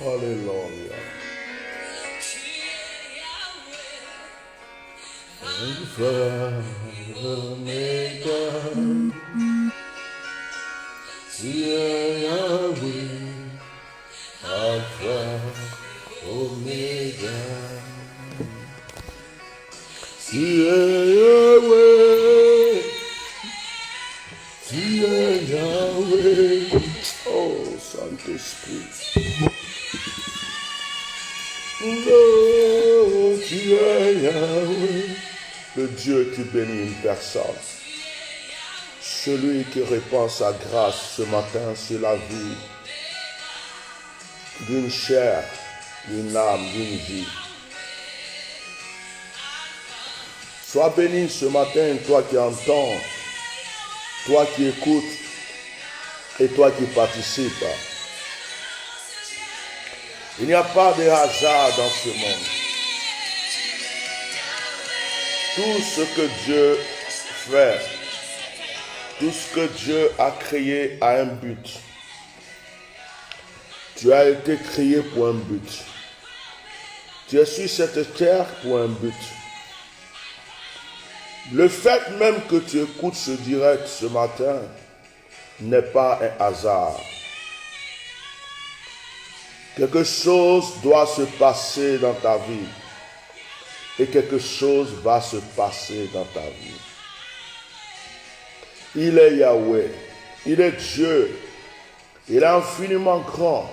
Hallelujah. Alpha, Omega, Yahweh, Alpha, Omega, Yahweh, Yahweh. Oh, Saint-Esprit. Oh, tu es Yahweh. Le Dieu qui bénit une personne. Celui qui répand sa grâce ce matin sur la vie d'une chair, d'une âme, d'une vie. Sois béni ce matin, toi qui entends, toi qui écoutes et toi qui participes. Il n'y a pas de hasard dans ce monde. Tout ce que Dieu fait, tout ce que Dieu a créé a un but. Tu as été créé pour un but. Tu es sur cette terre pour un but. Le fait même que tu écoutes ce direct ce matin n'est pas un hasard. Quelque chose doit se passer dans ta vie. Et quelque chose va se passer dans ta vie. Il est Yahweh. Il est Dieu. Il est infiniment grand.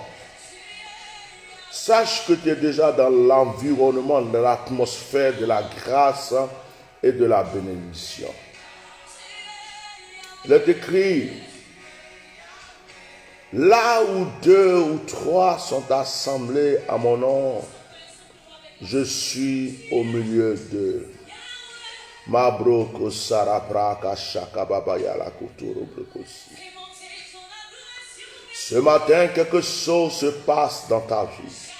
Sache que tu es déjà dans l'environnement, dans l'atmosphère de la grâce et de la bénédiction. Il est écrit, là où 2 ou 3 sont assemblés à mon nom, je suis au milieu d'eux. Mabroko sarapraka shakababaya la kuturu brokosi. Ce matin, quelque chose se passe dans ta vie.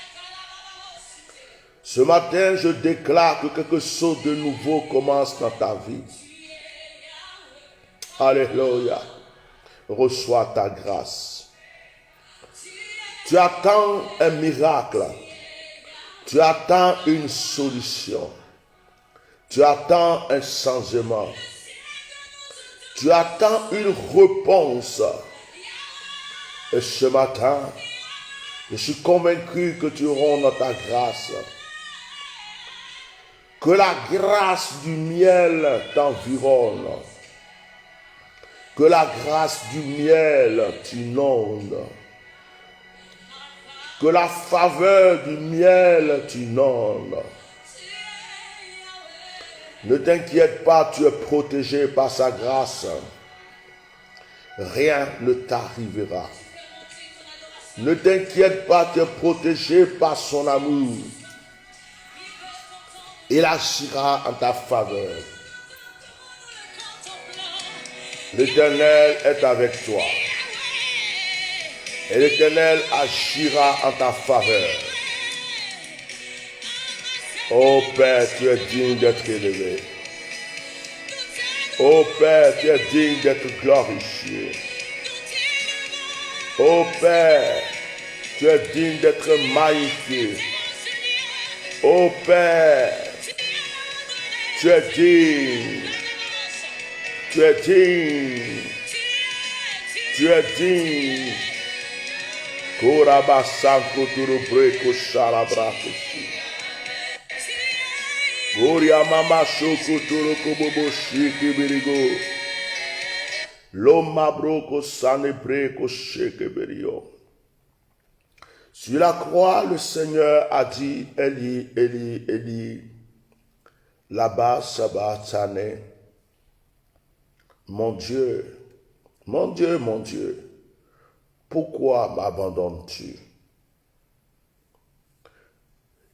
Ce matin, je déclare que quelque chose de nouveau commence dans ta vie. Alléluia. Reçois ta grâce. Tu attends un miracle. Tu attends une solution. Tu attends un changement. Tu attends une réponse. Et ce matin, je suis convaincu que tu auras ta grâce. Que la grâce du miel t'environne. Que la grâce du miel t'inonde. Que la faveur du miel t'inonde. Ne t'inquiète pas, tu es protégé par sa grâce. Rien ne t'arrivera. Ne t'inquiète pas, tu es protégé par son amour. Il agira en ta faveur. L'Éternel est avec toi. Et l'Éternel agira en ta faveur. Ô Père, tu es digne d'être élevé. Ô Père, tu es digne d'être glorifié. Ô Père, tu es digne d'être magnifié. Ô Père, tu es digne. Tu es digne. Tu es digne. Korabasanko turubreko sharabrakoshi. Goria mama shoko turoko bobo shiki birigo. Loma broko sanebreko sheke berio. Sur la croix, le Seigneur a dit, Eli, Eli, Eli, là-bas, sabachthani. Mon Dieu, mon Dieu, mon Dieu, pourquoi m'abandonnes-tu?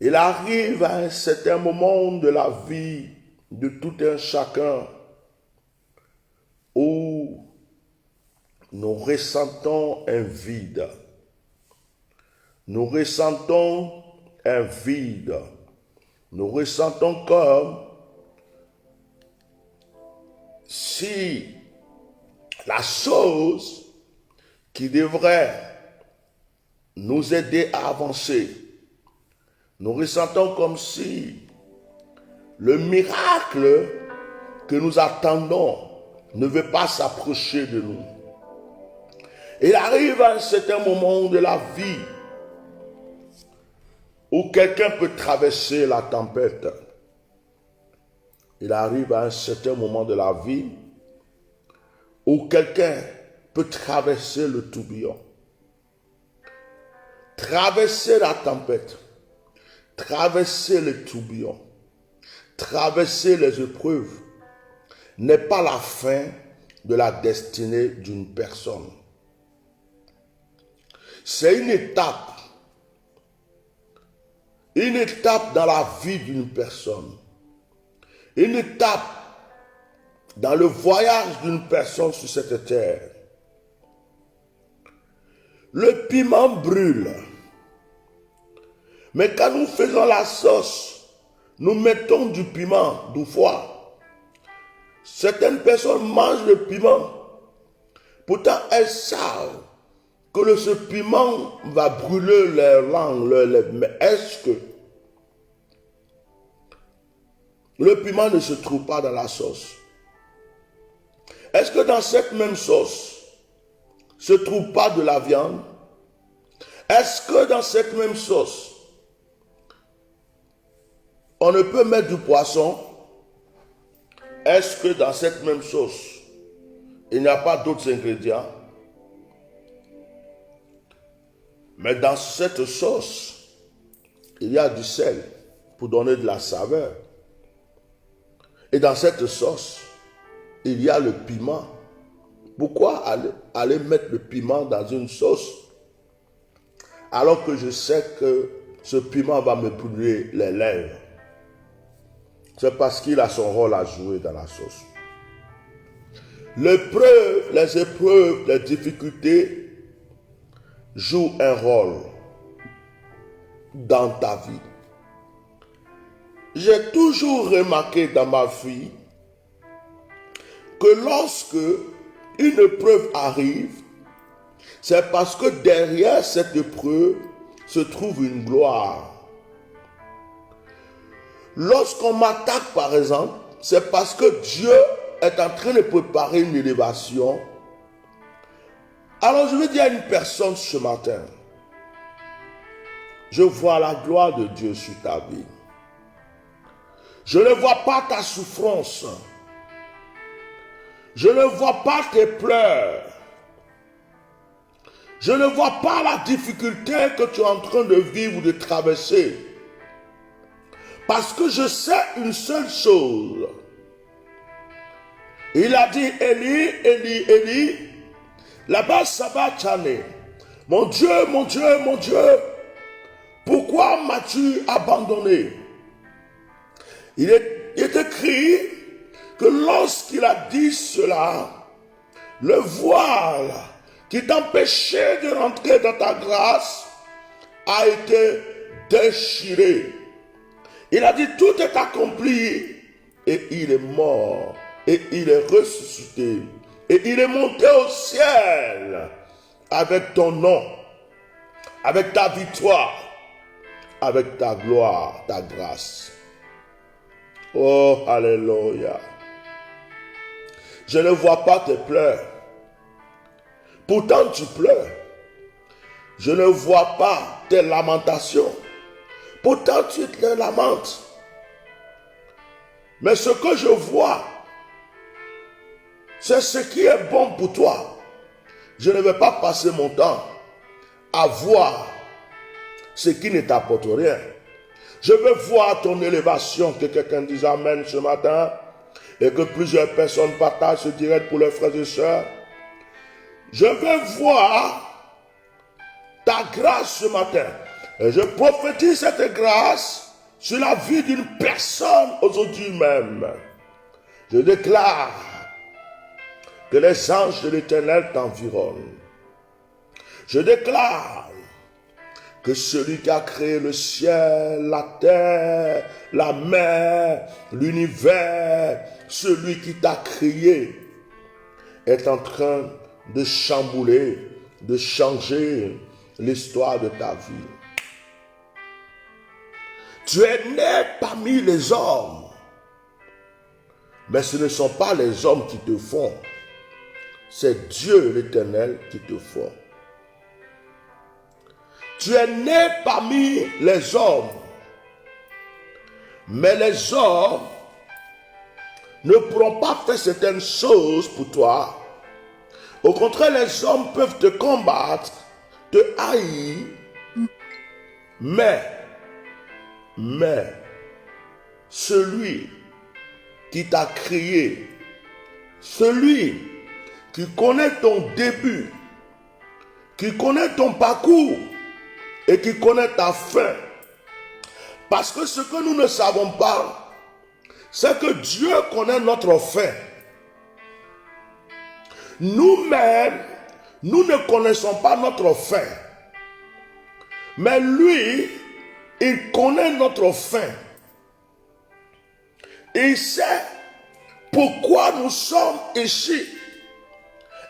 Il arrive à un certain moment de la vie de tout un chacun où nous ressentons un vide. Nous ressentons un vide. Nous ressentons comme si la chose qui devrait nous aider à avancer. Nous ressentons comme si le miracle que nous attendons ne veut pas s'approcher de nous. Il arrive à un certain moment de la vie où quelqu'un peut traverser la tempête. Il arrive à un certain moment de la vie où quelqu'un peut traverser le tourbillon. Traverser la tempête, traverser le tourbillon, traverser les épreuves n'est pas la fin de la destinée d'une personne. C'est une étape dans la vie d'une personne, une étape dans le voyage d'une personne sur cette terre. Le piment brûle, mais quand nous faisons la sauce, nous mettons du piment, du foie. Certaines personnes mangent le piment, pourtant elles savent que ce piment va brûler leur langue, leur lèvres. Mais est-ce que le piment ne se trouve pas dans la sauce? Est-ce que dans cette même sauce se trouve pas de la viande? Est-ce que dans cette même sauce, on ne peut mettre du poisson? Est-ce que dans cette même sauce, il n'y a pas d'autres ingrédients? Mais dans cette sauce, il y a du sel pour donner de la saveur. Et dans cette sauce, il y a le piment. Pourquoi aller mettre le piment dans une sauce alors que je sais que ce piment va me brûler les lèvres? C'est parce qu'il a son rôle à jouer dans la sauce. Les épreuves, les difficultés jouent un rôle dans ta vie. J'ai toujours remarqué dans ma vie que lorsque une épreuve arrive, c'est parce que derrière cette épreuve se trouve une gloire. Lorsqu'on m'attaque, par exemple, c'est parce que Dieu est en train de préparer une élévation. Alors je veux dire à une personne ce matin, je vois la gloire de Dieu sur ta vie. Je ne vois pas ta souffrance. Je ne vois pas tes pleurs. Je ne vois pas la difficulté que tu es en train de vivre ou de traverser. Parce que je sais une seule chose. Il a dit, Élie, Élie, Élie, là-bas, sabachthani. Mon Dieu, mon Dieu, mon Dieu, pourquoi m'as-tu abandonné? Il est écrit que lorsqu'il a dit cela, le voile qui t'empêchait de rentrer dans ta grâce a été déchiré. Il a dit, tout est accompli, et il est mort, et il est ressuscité, et il est monté au ciel avec ton nom, avec ta victoire, avec ta gloire, ta grâce. Oh, alléluia. Je ne vois pas tes pleurs. Pourtant tu pleures. Je ne vois pas tes lamentations. Pourtant tu te lamentes. Mais ce que je vois, c'est ce qui est bon pour toi. Je ne vais pas passer mon temps à voir ce qui ne t'apporte rien. Je veux voir ton élévation, que quelqu'un dise Amen ce matin, et que plusieurs personnes partagent ce direct pour leurs frères et sœurs. Je veux voir ta grâce ce matin. Et je prophétise cette grâce sur la vie d'une personne aujourd'hui même. Je déclare que les anges de l'Éternel t'environnent. Je déclare que celui qui a créé le ciel, la terre, la mer, l'univers, celui qui t'a créé, est en train de chambouler, de changer l'histoire de ta vie. Tu es né parmi les hommes, mais ce ne sont pas les hommes qui te font, c'est Dieu l'Éternel qui te font. Tu es né parmi les hommes, mais les hommes ne pourront pas faire certaines choses pour toi. Au contraire, les hommes peuvent te combattre, te haïr, mais celui qui t'a créé, celui qui connaît ton début, qui connaît ton parcours et qui connaît ta fin. Parce que ce que nous ne savons pas, c'est que Dieu connaît notre fin. Nous-mêmes, nous ne connaissons pas notre fin. Mais lui, il connaît notre fin. Il sait pourquoi nous sommes ici.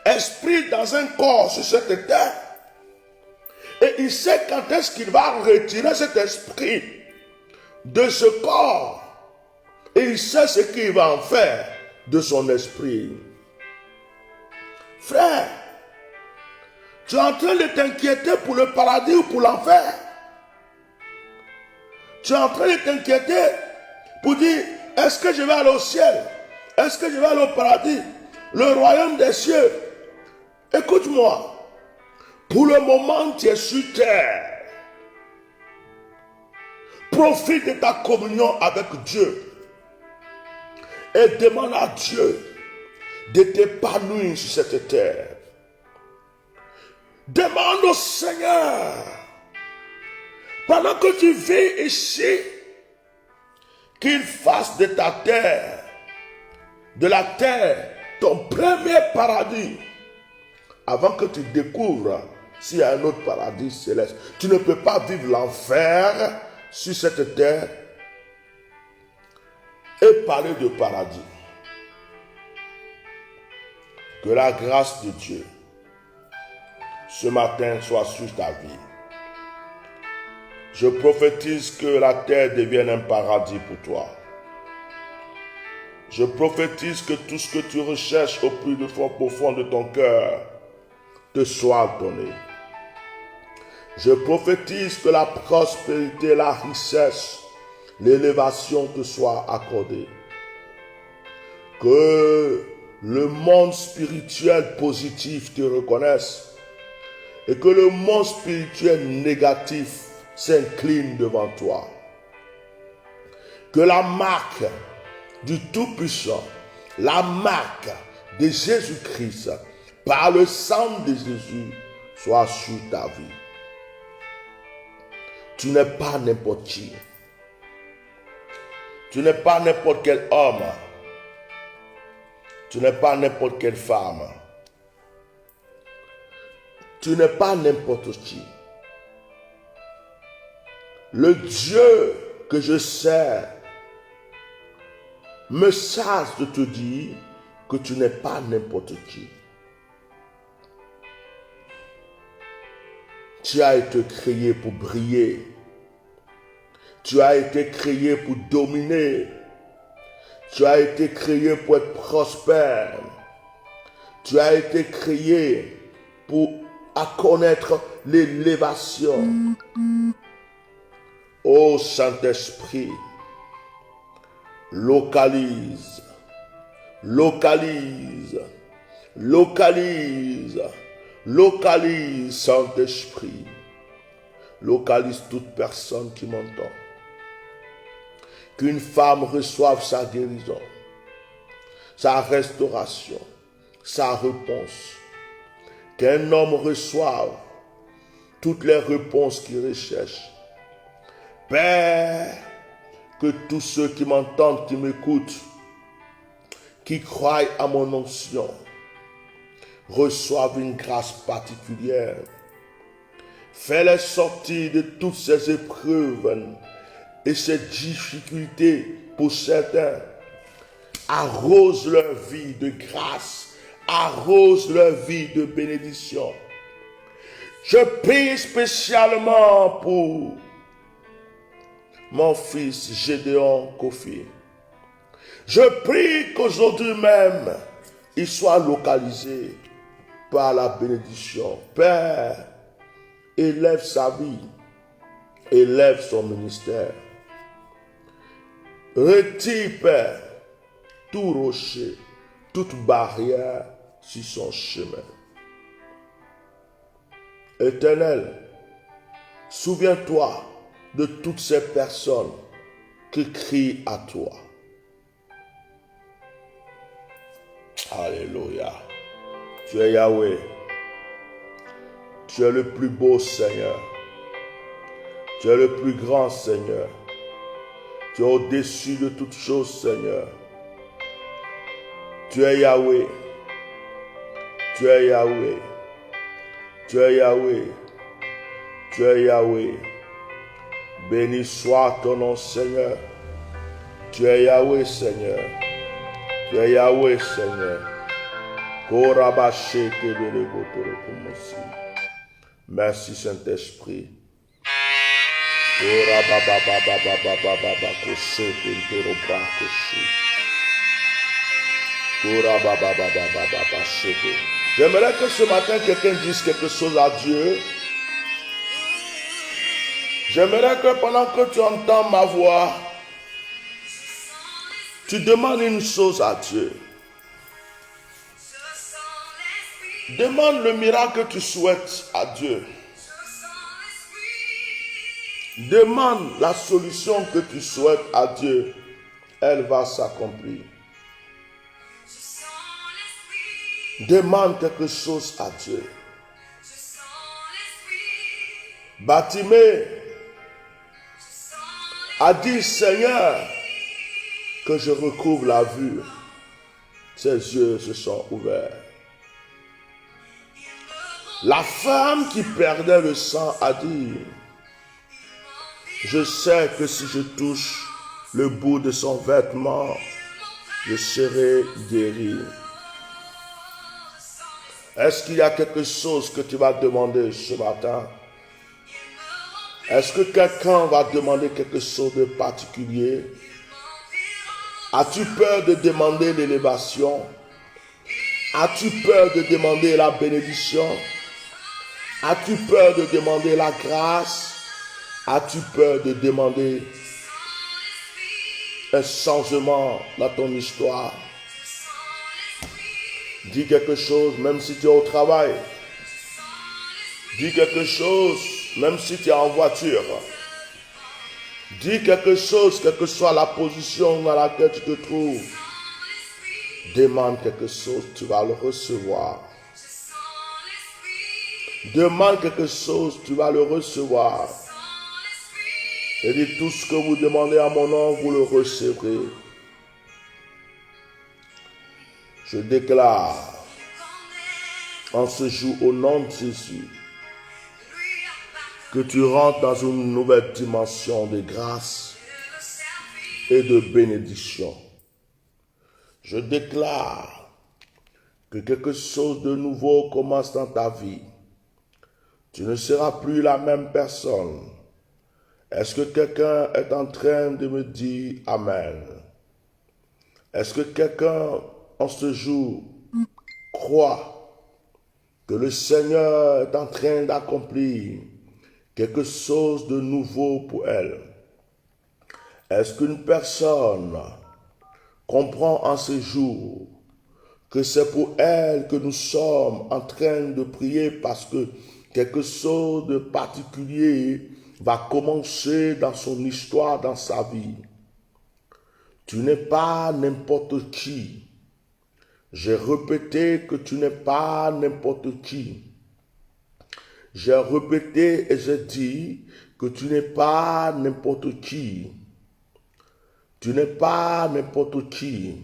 Esprit dans un corps sur cette terre. Et il sait quand est-ce qu'il va retirer cet esprit de ce corps. Et il sait ce qu'il va en faire de son esprit. Frère, tu es en train de t'inquiéter pour le paradis ou pour l'enfer. Tu es en train de t'inquiéter pour dire, est-ce que je vais aller au ciel? Est-ce que je vais aller au paradis? Le royaume des cieux. Écoute-moi. Pour le moment, tu es sur terre. Profite de ta communion avec Dieu. Et demande à Dieu de t'épanouir sur cette terre. Demande au Seigneur, pendant que tu vis ici, qu'il fasse de ta terre, de la terre, ton premier paradis, avant que tu découvres s'il y a un autre paradis céleste. Tu ne peux pas vivre l'enfer sur cette terre et parler de paradis. Que la grâce de Dieu ce matin soit sur ta vie. Je prophétise que la terre devienne un paradis pour toi. Je prophétise que tout ce que tu recherches au plus profond de ton cœur te soit donné. Je prophétise que la prospérité, la richesse, l'élévation te soient accordées. Que le monde spirituel positif te reconnaisse et que le monde spirituel négatif s'incline devant toi. Que la marque du Tout-Puissant, la marque de Jésus-Christ, par le sang de Jésus, soit sur ta vie. Tu n'es pas n'importe qui. Tu n'es pas n'importe quel homme. Tu n'es pas n'importe quelle femme. Tu n'es pas n'importe qui. Le Dieu que je sers me charge de te dire que tu n'es pas n'importe qui. Tu as été créé pour briller. Tu as été créé pour dominer. Tu as été créé pour être prospère. Tu as été créé pour connaître l'élévation. Ô Saint-Esprit, localise, localise, localise, localise, Saint-Esprit. Localise toute personne qui m'entend. Qu'une femme reçoive sa guérison, sa restauration, sa réponse. Qu'un homme reçoive toutes les réponses qu'il recherche. Père, que tous ceux qui m'entendent, qui m'écoutent, qui croient à mon onction, reçoivent une grâce particulière. Fais-les sortir de toutes ces épreuves et ces difficultés pour certains. Arrose leur vie de grâce, arrose leur vie de bénédiction. Je prie spécialement pour mon fils Gédéon Kofi. Je prie qu'aujourd'hui même, il soit localisé par la bénédiction. Père, élève sa vie, élève son ministère. Retire, Père, tout rocher, toute barrière sur son chemin. Éternel, souviens-toi de toutes ces personnes qui crient à toi. Alléluia. Tu es Yahweh. Tu es le plus beau Seigneur. Tu es le plus grand Seigneur. Tu es au-dessus de toutes choses, Seigneur. Tu es Yahweh. Tu es Yahweh. Tu es Yahweh. Tu es Yahweh. Béni soit ton nom, Seigneur. Tu es Yahweh, Seigneur. Tu es Yahweh, Seigneur. Merci, Saint-Esprit. J'aimerais que ce matin quelqu'un dise quelque chose à Dieu. J'aimerais que pendant que tu entends ma voix, tu demandes une chose à Dieu. Demande le miracle que tu souhaites à Dieu. Demande la solution que tu souhaites à Dieu. Elle va s'accomplir. Demande quelque chose à Dieu. Bartimée a dit, Seigneur, que je recouvre la vue. Ses yeux se sont ouverts. La femme qui perdait le sang a dit, je sais que si je touche le bout de son vêtement, je serai guéri. Est-ce qu'il y a quelque chose que tu vas demander ce matin? Est-ce que quelqu'un va demander quelque chose de particulier? As-tu peur de demander l'élévation? As-tu peur de demander la bénédiction? As-tu peur de demander la grâce? As-tu peur de demander un changement dans ton histoire? Dis quelque chose même si tu es au travail. Dis quelque chose même si tu es en voiture. Dis quelque chose, quelle que soit la position dans laquelle tu te trouves. Demande quelque chose, tu vas le recevoir. Demande quelque chose, tu vas le recevoir. Et dis tout ce que vous demandez à mon nom, vous le recevrez. Je déclare en ce jour au nom de Jésus que tu rentres dans une nouvelle dimension de grâce et de bénédiction. Je déclare que quelque chose de nouveau commence dans ta vie. Tu ne seras plus la même personne. Est-ce que quelqu'un est en train de me dire Amen? Est-ce que quelqu'un en ce jour croit que le Seigneur est en train d'accomplir quelque chose de nouveau pour elle? Est-ce qu'une personne comprend en ce jour que c'est pour elle que nous sommes en train de prier parce que quelque chose de particulier va commencer dans son histoire, dans sa vie? Tu n'es pas n'importe qui. J'ai répété que tu n'es pas n'importe qui. J'ai répété et j'ai dit que tu n'es pas n'importe qui. Tu n'es pas n'importe qui.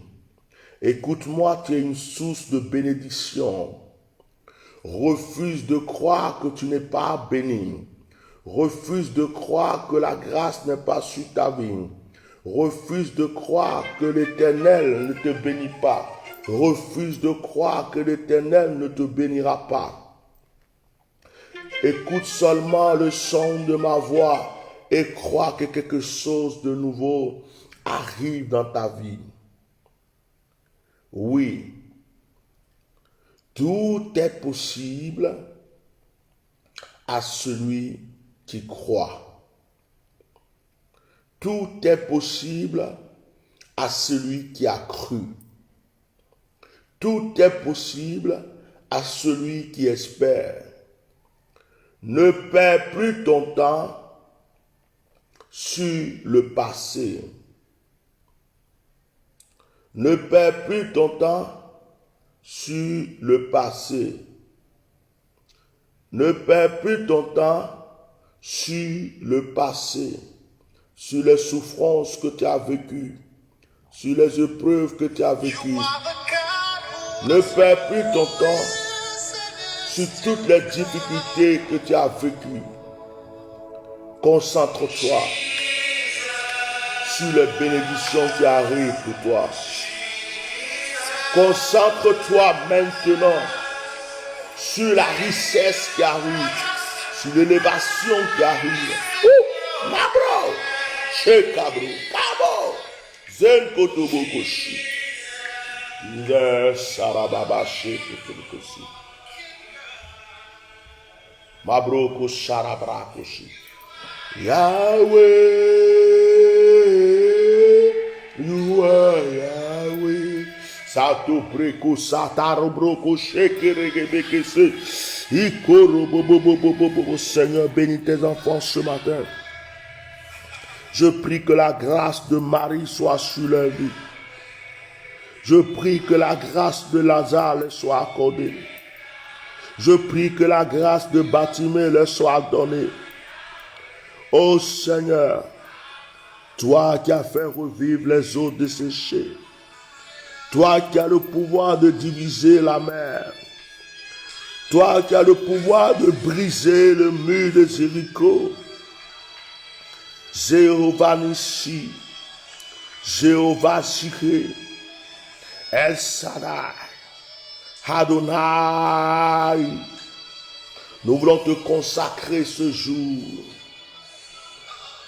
Écoute-moi, tu es une source de bénédiction. Refuse de croire que tu n'es pas béni. Refuse de croire que la grâce n'est pas sur ta vie. Refuse de croire que l'Éternel ne te bénit pas. Refuse de croire que l'Éternel ne te bénira pas. Écoute seulement le son de ma voix et crois que quelque chose de nouveau arrive dans ta vie. Oui, tout est possible à celui qui croit. Tout est possible à celui qui a cru. Tout est possible à celui qui espère. Ne perds plus ton temps sur le passé. Ne perds plus ton temps sur le passé. Ne perds plus ton temps sur le passé, sur les souffrances que tu as vécues, sur les épreuves que tu as vécues. Ne perds plus ton temps sur toutes les difficultés que tu as vécues. Concentre-toi sur les bénédictions qui arrivent pour toi. Concentre-toi maintenant sur la richesse qui arrive, sur l'élévation qui arrive. Mabro, Shekabro, Kabo, Zenkotobokoshi, Sarababa Shekotobokoshi, Mabroko Sharabrakoshi, Yahweh, you are Yahweh. Sato breko sataro broko shekeregebekese. Ikoro bobo. Seigneur, bénis tes enfants ce matin. Je prie que la grâce de Marie soit sur leur vie. Je prie que la grâce de Lazare leur soit accordée. Je prie que la grâce de Bartimée leur soit donnée. Ô Seigneur, toi qui as fait revivre les eaux desséchées, toi qui as le pouvoir de diviser la mer, toi qui as le pouvoir de briser le mur de Jéricho, Jéhovah Nissi, Jéhovah Jireh, El Shaddai, Adonai, nous voulons te consacrer ce jour.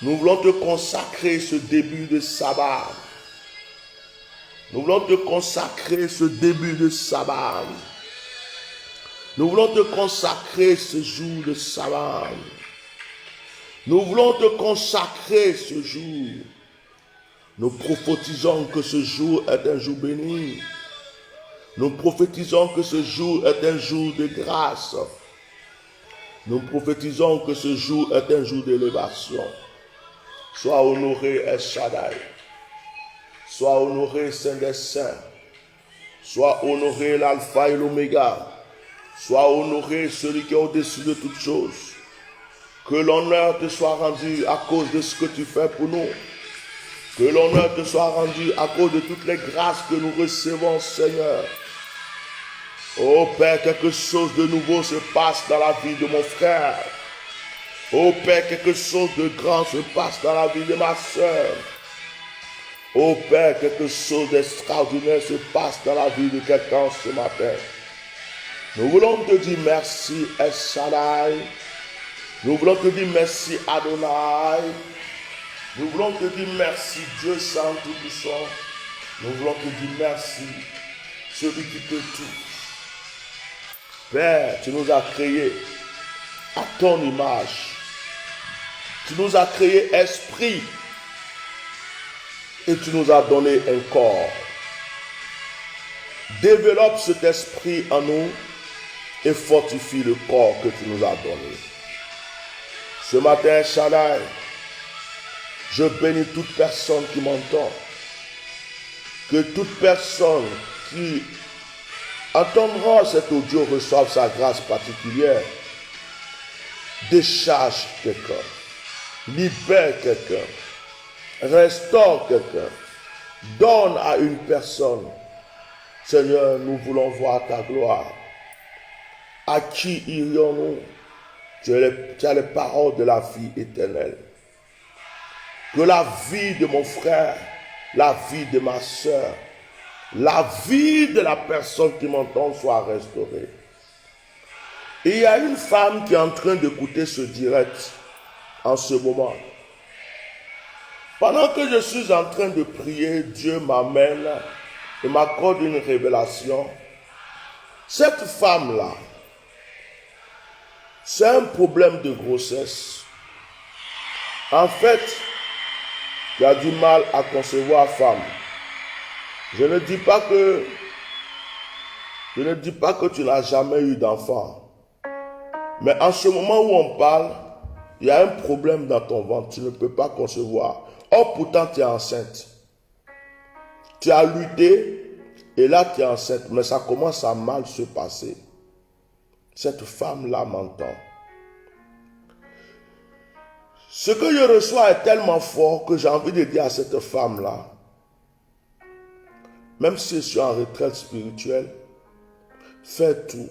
Nous voulons te consacrer ce début de sabbat. Nous voulons te consacrer ce début de sabbat. Nous voulons te consacrer ce jour de sabbat. Nous voulons te consacrer ce jour. Nous prophétisons que ce jour est un jour béni. Nous prophétisons que ce jour est un jour de grâce. Nous prophétisons que ce jour est un jour d'élévation. Sois honoré El Shaddai. Sois honoré Saint des Saints. Sois honoré l'Alpha et l'Oméga. Sois honoré celui qui est au-dessus de toutes choses. Que l'honneur te soit rendu à cause de ce que tu fais pour nous. Que l'honneur te soit rendu à cause de toutes les grâces que nous recevons, Seigneur. Oh Père, quelque chose de nouveau se passe dans la vie de mon frère. Oh Père, quelque chose de grand se passe dans la vie de ma soeur. Oh Père, quelque chose d'extraordinaire se passe dans la vie de quelqu'un ce matin. Nous voulons te dire merci El Shaddai. Nous voulons te dire merci Adonai. Nous voulons te dire merci Dieu Saint Tout-Puissant. Nous voulons te dire merci celui qui peut tout. Père, tu nous as créés à ton image. Tu nous as créé esprit et tu nous as donné un corps. Développe cet esprit en nous et fortifie le corps que tu nous as donné. Ce matin, Shaddai, je bénis toute personne qui m'entend. Que toute personne qui entendra cet audio reçoive sa grâce particulière. Décharge quelqu'un. Libère quelqu'un. Restaure quelqu'un. Donne à une personne. Seigneur, nous voulons voir ta gloire. À qui irions-nous? Tu as les paroles de la vie éternelle. Que la vie de mon frère, la vie de ma soeur, la vie de la personne qui m'entend soit restaurée. Il y a une femme qui est en train d'écouter ce direct en ce moment. Pendant que je suis en train de prier, Dieu m'amène et m'accorde une révélation. Cette femme-là, c'est un problème de grossesse. En fait, tu as du mal à concevoir femme. Je ne dis pas que tu n'as jamais eu d'enfant. Mais en ce moment où on parle, il y a un problème dans ton ventre. Tu ne peux pas concevoir. Or, pourtant, tu es enceinte. Tu as lutté et là, tu es enceinte. Mais ça commence à mal se passer. Cette femme-là m'entend. Ce que je reçois est tellement fort que j'ai envie de dire à cette femme-là, même si je suis en retraite spirituelle, fais tout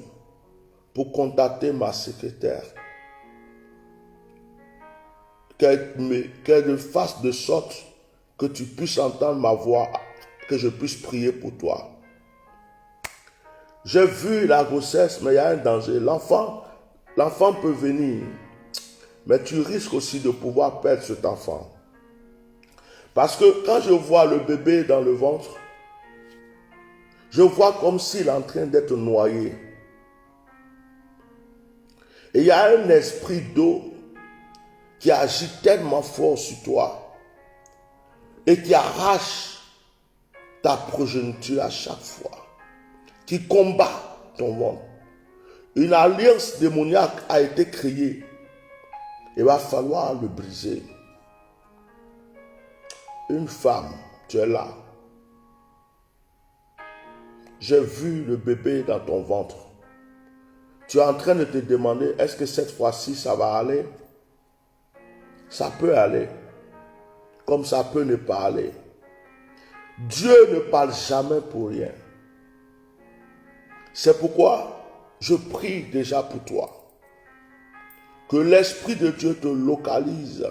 pour contacter ma secrétaire. Qu'elle fasse de sorte que tu puisses entendre ma voix, que je puisse prier pour toi. J'ai vu la grossesse, mais il y a un danger. L'enfant peut venir, mais tu risques aussi de pouvoir perdre cet enfant. Parce que quand je vois le bébé dans le ventre, je vois comme s'il est en train d'être noyé. Et il y a un esprit d'eau qui agit tellement fort sur toi et qui arrache ta progéniture à chaque fois, qui combat ton ventre. Une alliance démoniaque a été créée. Il va falloir le briser. Une femme, tu es là. J'ai vu le bébé dans ton ventre. Tu es en train de te demander, est-ce que cette fois-ci ça va aller? Ça peut aller, comme ça peut ne pas aller. Dieu ne parle jamais pour rien. C'est pourquoi je prie déjà pour toi. Que l'Esprit de Dieu te localise.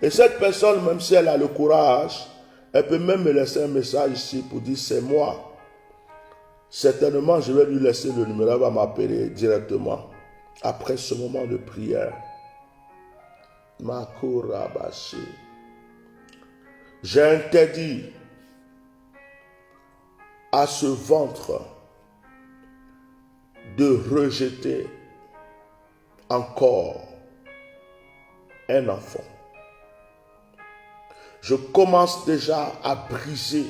Et cette personne, même si elle a le courage, elle peut même me laisser un message ici pour dire c'est moi. Certainement, je vais lui laisser le numéro, elle va m'appeler directement après ce moment de prière. Makourabashi. J'ai interdit à ce ventre de rejeter encore un enfant. Je commence déjà à briser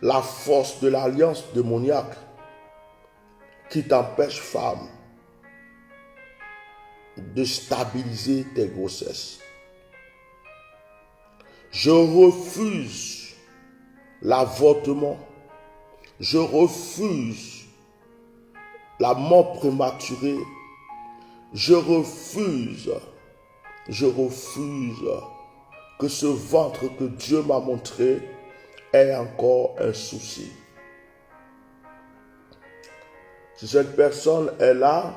la force de l'alliance démoniaque qui t'empêche, femme, de stabiliser tes grossesses. Je refuse l'avortement. Je refuse la mort prématurée. Je refuse que ce ventre que Dieu m'a montré ait encore un souci. Si cette personne est là,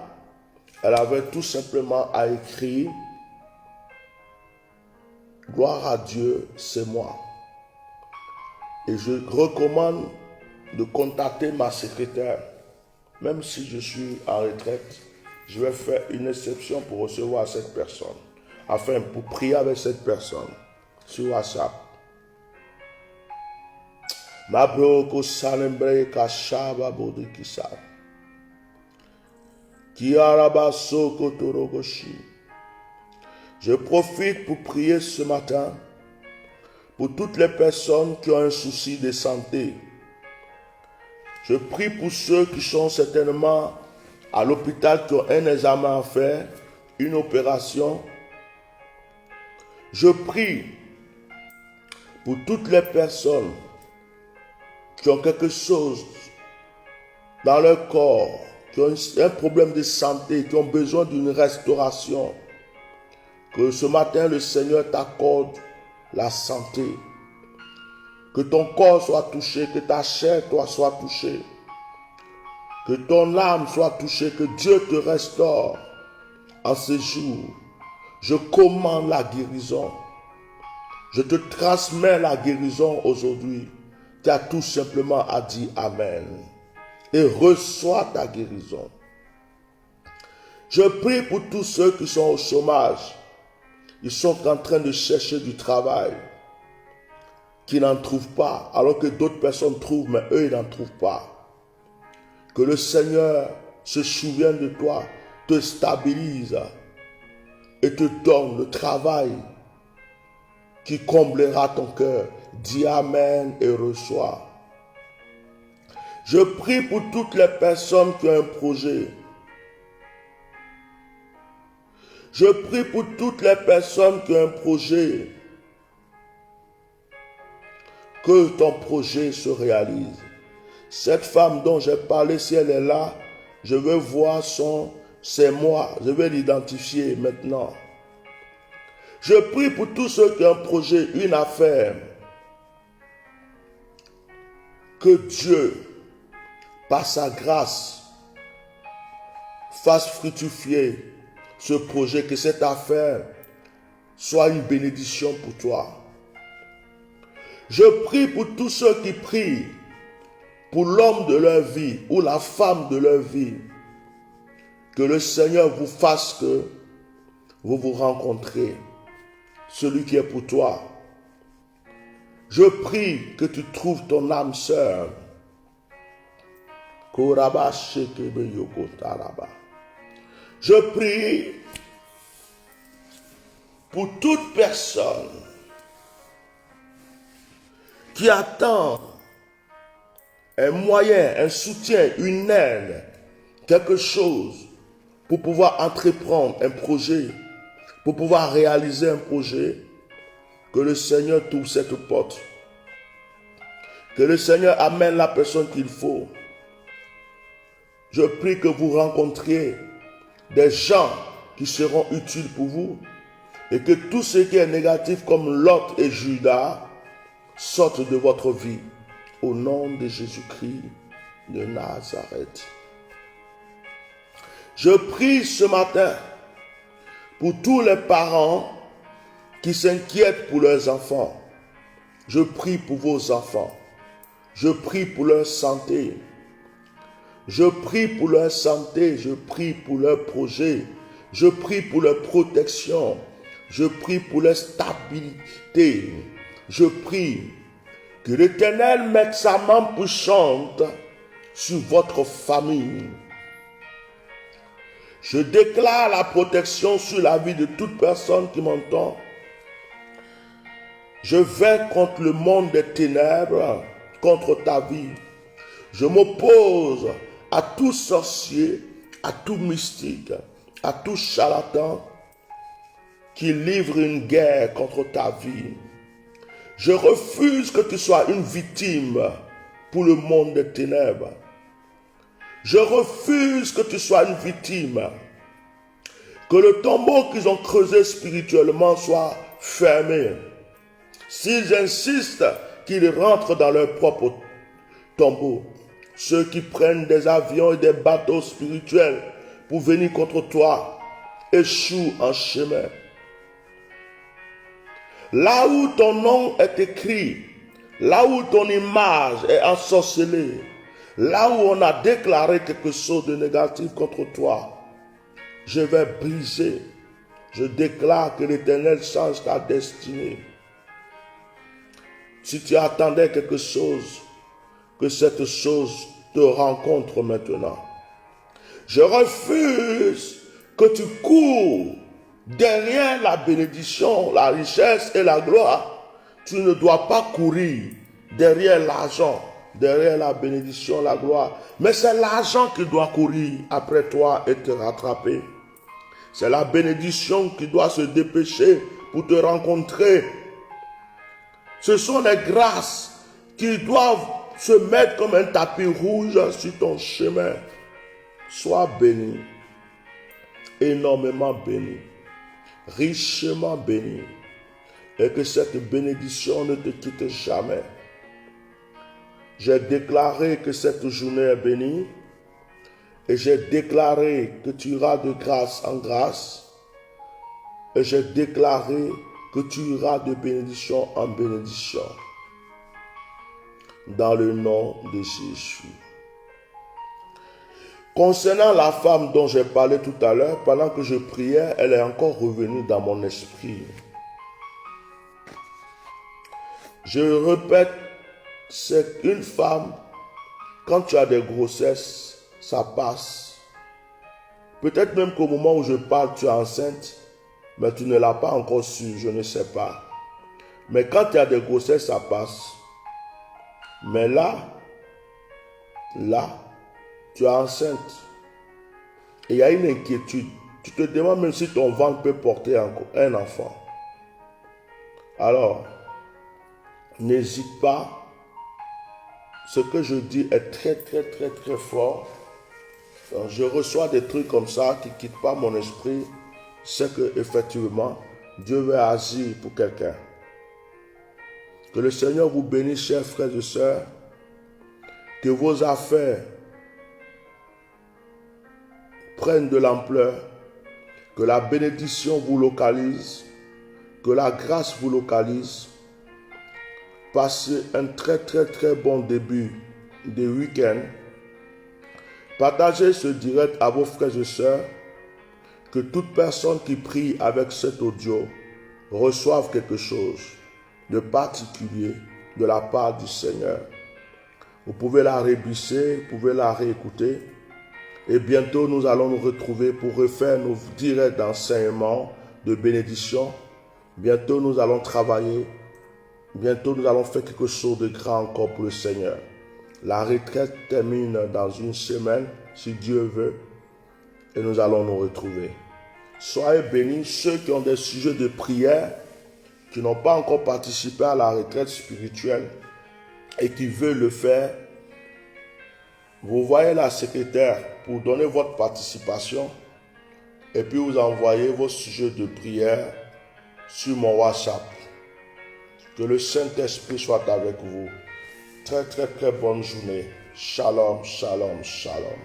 elle avait tout simplement à écrire « Gloire à Dieu, c'est moi ». Et je recommande de contacter ma secrétaire. Même si je suis en retraite, je vais faire une exception pour recevoir cette personne. Afin pour prier avec cette personne sur WhatsApp. Mabroko salembre kashaba bodikisa. Kiaraba soko torogoshi. Je profite pour prier ce matin pour toutes les personnes qui ont un souci de santé. Je prie pour ceux qui sont certainement à l'hôpital, qui ont un examen à faire, une opération. Je prie pour toutes les personnes qui ont quelque chose dans leur corps, qui ont un problème de santé, qui ont besoin d'une restauration. Que ce matin, le Seigneur t'accorde la santé. Que ton corps soit touché, que ta chair toi soit touchée. Que ton âme soit touchée, que Dieu te restaure en ce jour. Je commande la guérison. Je te transmets la guérison aujourd'hui. Tu as tout simplement à dire Amen. Et reçois ta guérison. Je prie pour tous ceux qui sont au chômage. Ils sont en train de chercher du travail, qui n'en trouvent pas, alors que d'autres personnes trouvent, mais eux, ils n'en trouvent pas. Que le Seigneur se souvienne de toi, te stabilise et te donne le travail qui comblera ton cœur. Dis Amen et reçois. Je prie pour toutes les personnes qui ont un projet. Je prie pour toutes les personnes qui ont un projet. Que ton projet se réalise. Cette femme dont j'ai parlé, si elle est là, je veux voir c'est moi. Je vais l'identifier maintenant. Je prie pour tous ceux qui ont un projet, une affaire. Que Dieu, par sa grâce, fasse fructifier ce projet, que cette affaire soit une bénédiction pour toi. Je prie pour tous ceux qui prient pour l'homme de leur vie ou la femme de leur vie. Que le Seigneur vous fasse que vous vous rencontrez. Celui qui est pour toi. Je prie que tu trouves ton âme sœur. Je prie pour toute personne qui attend un moyen, un soutien, une aide, quelque chose pour pouvoir entreprendre un projet, pour pouvoir réaliser un projet, que le Seigneur t'ouvre cette porte. Que le Seigneur amène la personne qu'il faut. Je prie que vous rencontriez des gens qui seront utiles pour vous et que tout ce qui est négatif comme Lot et Judas sorte de votre vie. Au nom de Jésus-Christ de Nazareth. Je prie ce matin pour tous les parents qui s'inquiètent pour leurs enfants. Je prie pour vos enfants. Je prie pour leur santé. Je prie pour leur santé. Je prie pour leur projet. Je prie pour leur protection. Je prie pour leur stabilité. Je prie que l'Éternel mette sa main puissante sur votre famille. Je déclare la protection sur la vie de toute personne qui m'entend. Je vais contre le monde des ténèbres, contre ta vie. Je m'oppose à tout sorcier, à tout mystique, à tout charlatan qui livre une guerre contre ta vie. Je refuse que tu sois une victime pour le monde des ténèbres. Je refuse que tu sois une victime. Que le tombeau qu'ils ont creusé spirituellement soit fermé. S'ils insistent qu'ils rentrent dans leur propre tombeau, ceux qui prennent des avions et des bateaux spirituels pour venir contre toi, échouent en chemin. Là où ton nom est écrit, là où ton image est ensorcelée, là où on a déclaré quelque chose de négatif contre toi, je vais briser. Je déclare que l'Éternel change ta destinée. Si tu attendais quelque chose, que cette chose te rencontre maintenant. Je refuse que tu cours derrière la bénédiction, la richesse et la gloire. Tu ne dois pas courir derrière l'argent, derrière la bénédiction, la gloire. Mais c'est l'argent qui doit courir après toi et te rattraper. C'est la bénédiction qui doit se dépêcher pour te rencontrer. Ce sont les grâces qui doivent se mettre comme un tapis rouge sur ton chemin. Sois béni, énormément béni, richement béni, et que cette bénédiction ne te quitte jamais. J'ai déclaré que cette journée est bénie, et j'ai déclaré que tu iras de grâce en grâce, et j'ai déclaré que tu iras de bénédiction en bénédiction. Dans le nom de Jésus. Concernant la femme dont j'ai parlé tout à l'heure, pendant que je priais, elle est encore revenue dans mon esprit. Je répète, c'est une femme, quand tu as des grossesses, ça passe. Peut-être même qu'au moment où je parle, tu es enceinte, mais tu ne l'as pas encore su, je ne sais pas. Mais quand tu as des grossesses, ça passe. Mais là, tu es enceinte. Et il y a une inquiétude. Tu te demandes même si ton ventre peut porter un enfant. Alors, n'hésite pas. Ce que je dis est très, très, très, très fort. Donc, je reçois des trucs comme ça qui ne quittent pas mon esprit. C'est que effectivement, Dieu veut agir pour quelqu'un. Que le Seigneur vous bénisse, chers frères et sœurs. Que vos affaires prennent de l'ampleur. Que la bénédiction vous localise. Que la grâce vous localise. Passez un très très très bon début de week-end. Partagez ce direct à vos frères et sœurs. Que toute personne qui prie avec cet audio reçoive quelque chose de particulier de la part du Seigneur. Vous pouvez la rebusser, vous pouvez la réécouter. Et bientôt, nous allons nous retrouver pour refaire nos directs d'enseignement, de bénédiction. Bientôt, nous allons travailler. Bientôt, nous allons faire quelque chose de grand encore pour le Seigneur. La retraite termine dans une semaine, si Dieu veut. Et nous allons nous retrouver. Soyez bénis, ceux qui ont des sujets de prière, qui n'ont pas encore participé à la retraite spirituelle et qui veulent le faire. Vous voyez la secrétaire pour donner votre participation et puis vous envoyez vos sujets de prière sur mon WhatsApp. Que le Saint-Esprit soit avec vous. Très, très, très bonne journée. Shalom, shalom, shalom.